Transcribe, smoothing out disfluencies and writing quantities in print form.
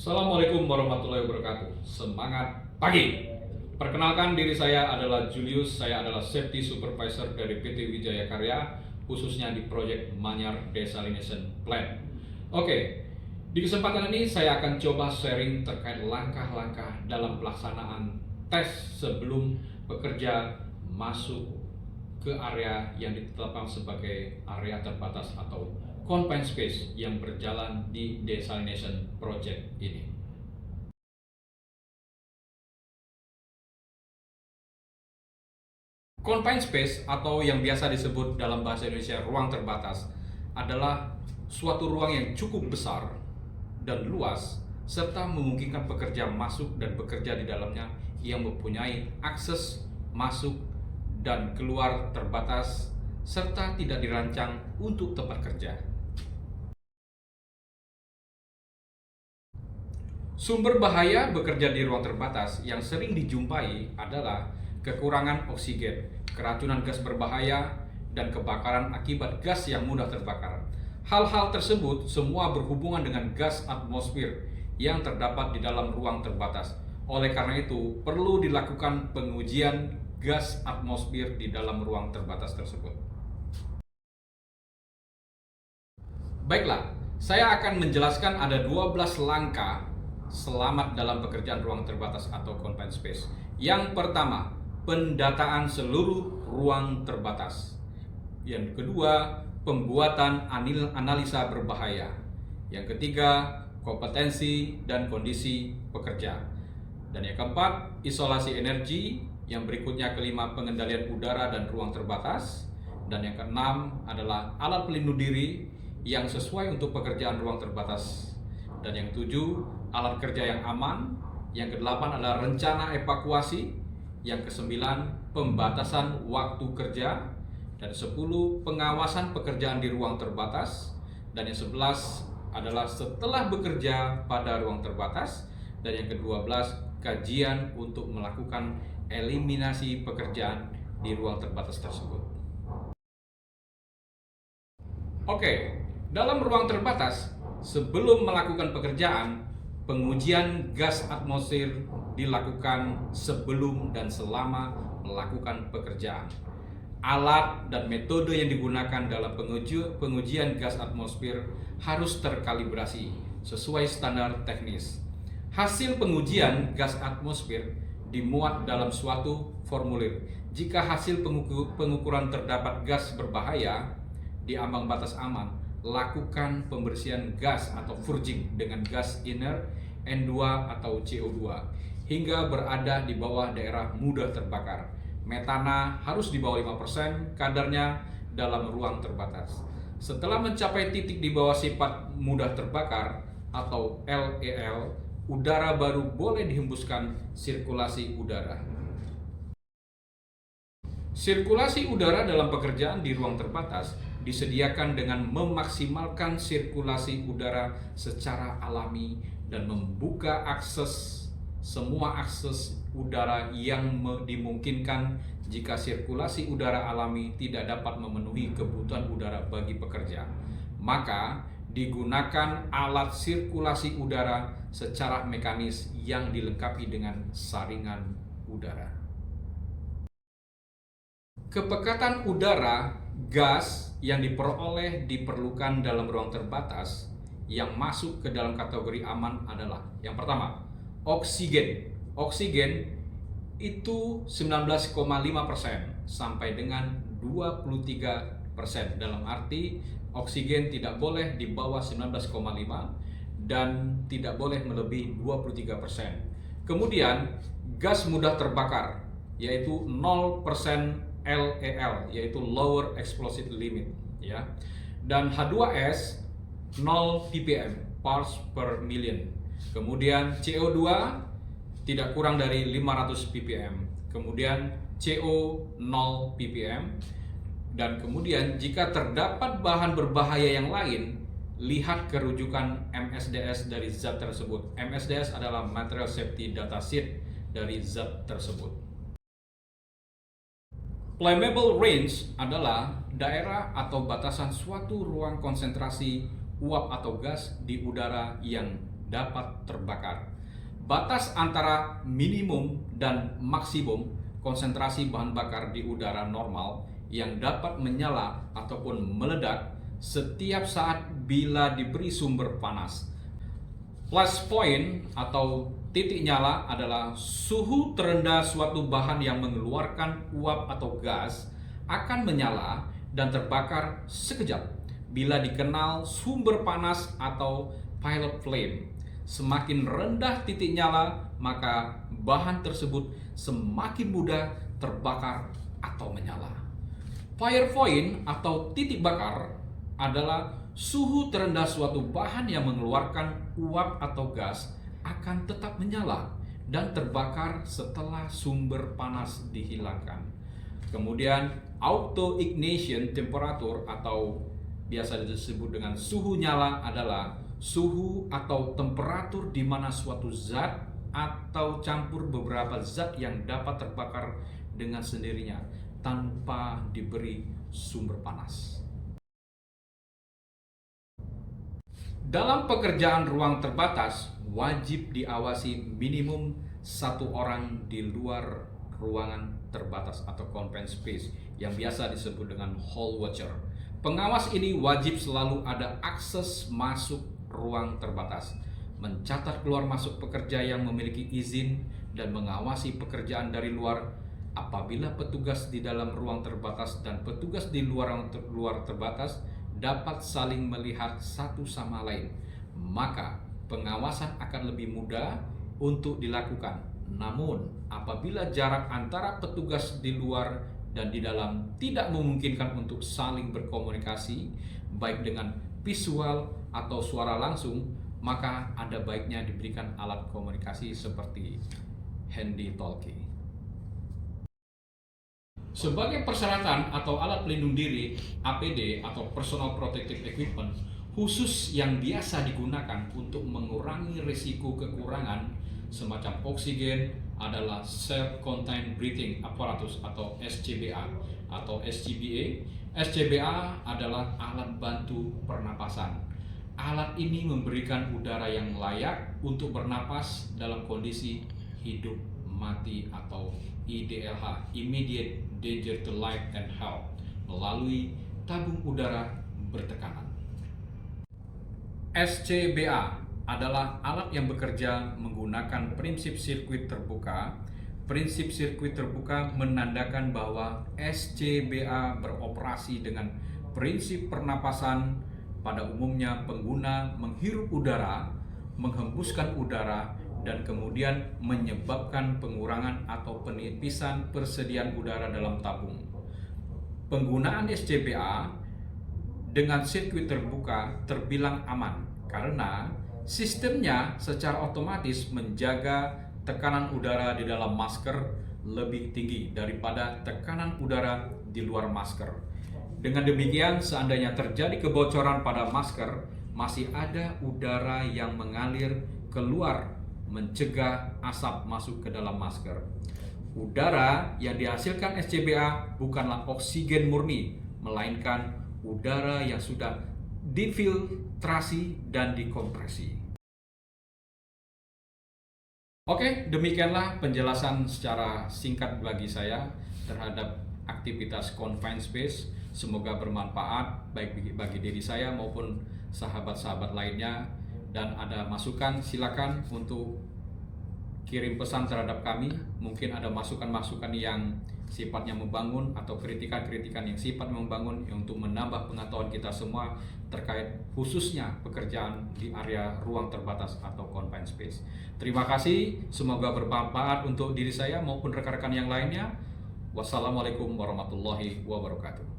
Assalamualaikum warahmatullahi wabarakatuh. Semangat pagi. Perkenalkan, diri saya adalah Julius. Saya adalah Safety Supervisor dari PT Wijaya Karya, khususnya di proyek Manyar Desalination Plant. Oke, di kesempatan ini saya akan coba sharing terkait langkah-langkah dalam pelaksanaan tes sebelum pekerja masuk ke area yang ditetapkan sebagai area terbatas atau confined space yang berjalan di desalination project ini. Confined space atau yang biasa disebut dalam bahasa Indonesia ruang terbatas adalah suatu ruang yang cukup besar dan luas serta memungkinkan pekerja masuk dan bekerja di dalamnya yang mempunyai akses masuk dan keluar terbatas serta tidak dirancang untuk tempat kerja. Sumber bahaya bekerja di ruang terbatas yang sering dijumpai adalah kekurangan oksigen, keracunan gas berbahaya, dan kebakaran akibat gas yang mudah terbakar. Hal-hal tersebut semua berhubungan dengan gas atmosfer yang terdapat di dalam ruang terbatas. Oleh karena itu, perlu dilakukan pengujian gas atmosfer di dalam ruang terbatas tersebut. Baiklah, saya akan menjelaskan ada 12 langkah selamat dalam pekerjaan ruang terbatas atau confined space. Yang pertama, pendataan seluruh ruang terbatas. Yang kedua, pembuatan analisa berbahaya. Yang ketiga, kompetensi dan kondisi pekerja. Dan yang keempat, isolasi energi. Yang berikutnya kelima, pengendalian udara dan ruang terbatas. Dan yang keenam adalah alat pelindung diri yang sesuai untuk pekerjaan ruang terbatas. Dan yang ketujuh, alat kerja yang aman. Yang kedelapan adalah rencana evakuasi. Yang kesembilan, pembatasan waktu kerja. Dan 10, pengawasan pekerjaan di ruang terbatas. Dan yang 11 adalah setelah bekerja pada ruang terbatas. Dan yang ke-12, kajian untuk melakukan eliminasi pekerjaan di ruang terbatas tersebut. Oke, dalam ruang terbatas, sebelum melakukan pekerjaan, pengujian gas atmosfer dilakukan sebelum dan selama melakukan pekerjaan. Alat dan metode yang digunakan dalam pengujian gas atmosfer harus terkalibrasi sesuai standar teknis. Hasil pengujian gas atmosfer dimuat dalam suatu formulir. Jika hasil pengukuran terdapat gas berbahaya di ambang batas aman, lakukan pembersihan gas atau purging dengan gas inert N2 atau CO2 hingga berada di bawah daerah mudah terbakar. Metana harus di bawah 5% kadarnya dalam ruang terbatas. Setelah mencapai titik di bawah sifat mudah terbakar atau LEL, udara baru boleh dihembuskan sirkulasi udara. Sirkulasi udara dalam pekerjaan di ruang terbatas disediakan dengan memaksimalkan sirkulasi udara secara alami dan membuka semua akses udara yang dimungkinkan jika sirkulasi udara alami tidak dapat memenuhi kebutuhan udara bagi pekerja. Maka digunakan alat sirkulasi udara secara mekanis yang dilengkapi dengan saringan udara. Kepekatan udara gas yang diperlukan dalam ruang terbatas yang masuk ke dalam kategori aman adalah yang pertama, oksigen. Oksigen itu 19,5% sampai dengan 23%. Dalam arti oksigen tidak boleh di bawah 19,5 dan tidak boleh melebihi 23%. Kemudian gas mudah terbakar yaitu 0% LEL yaitu lower explosive limit ya. Dan H2S 0 ppm parts per million. Kemudian CO2 tidak kurang dari 500 ppm. Kemudian CO 0 ppm. Dan kemudian jika terdapat bahan berbahaya yang lain, lihat kerujukan MSDS dari zat tersebut. MSDS adalah Material Safety Data Sheet dari zat tersebut. Flammable range adalah daerah atau batasan suatu ruang konsentrasi uap atau gas di udara yang dapat terbakar. Batas antara minimum dan maksimum konsentrasi bahan bakar di udara normal yang dapat menyala ataupun meledak setiap saat bila diberi sumber panas. Flash point atau titik nyala adalah suhu terendah suatu bahan yang mengeluarkan uap atau gas akan menyala dan terbakar sekejap bila dikenal sumber panas atau pilot flame. Semakin rendah titik nyala, maka bahan tersebut semakin mudah terbakar atau menyala. Fire point atau titik bakar adalah suhu terendah suatu bahan yang mengeluarkan uap atau gas akan tetap menyala dan terbakar setelah sumber panas dihilangkan. Kemudian auto ignition temperature atau biasa disebut dengan suhu nyala adalah suhu atau temperatur di mana suatu zat atau campur beberapa zat yang dapat terbakar dengan sendirinya tanpa diberi sumber panas. Dalam pekerjaan ruang terbatas, wajib diawasi minimum satu orang di luar ruangan terbatas atau confined space yang biasa disebut dengan hall watcher. Pengawas ini wajib selalu ada akses masuk ruang terbatas, mencatat keluar masuk pekerja yang memiliki izin, dan mengawasi pekerjaan dari luar. Apabila petugas di dalam ruang terbatas dan petugas di luar terbatas dapat saling melihat satu sama lain, maka pengawasan akan lebih mudah untuk dilakukan. Namun, apabila jarak antara petugas di luar dan di dalam tidak memungkinkan untuk saling berkomunikasi, baik dengan visual atau suara langsung, maka ada baiknya diberikan alat komunikasi seperti handy talkie. Sebagai persyaratan atau alat pelindung diri, APD atau Personal Protective Equipment khusus yang biasa digunakan untuk mengurangi risiko kekurangan semacam oksigen adalah Self-Contained Breathing Apparatus atau SCBA atau SCBA. SCBA adalah alat bantu pernapasan. Alat ini memberikan udara yang layak untuk bernapas dalam kondisi hidup mati atau IDLH, Immediate Danger to Life and Health, melalui tabung udara bertekanan. SCBA adalah alat yang bekerja menggunakan prinsip sirkuit terbuka. Prinsip sirkuit terbuka menandakan bahwa SCBA beroperasi dengan prinsip pernapasan. Pada umumnya pengguna menghirup udara, menghembuskan udara, dan kemudian menyebabkan pengurangan atau penipisan persediaan udara dalam tabung. Penggunaan SCBA dengan sirkuit terbuka terbilang aman karena sistemnya secara otomatis menjaga tekanan udara di dalam masker lebih tinggi daripada tekanan udara di luar masker. Dengan demikian, seandainya terjadi kebocoran pada masker, masih ada udara yang mengalir keluar mencegah asap masuk ke dalam masker. Udara yang dihasilkan SCBA bukanlah oksigen murni, melainkan udara yang sudah difiltrasi dan dikompresi. Oke, demikianlah penjelasan secara singkat bagi saya terhadap aktivitas confined space. Semoga bermanfaat baik bagi diri saya maupun sahabat-sahabat lainnya. Dan ada masukan, silakan untuk kirim pesan terhadap kami. Mungkin ada masukan-masukan yang sifatnya membangun atau kritikan-kritikan yang sifatnya membangun untuk menambah pengetahuan kita semua terkait khususnya pekerjaan di area ruang terbatas atau confined space. Terima kasih, semoga bermanfaat untuk diri saya maupun rekan-rekan yang lainnya. Wassalamualaikum warahmatullahi wabarakatuh.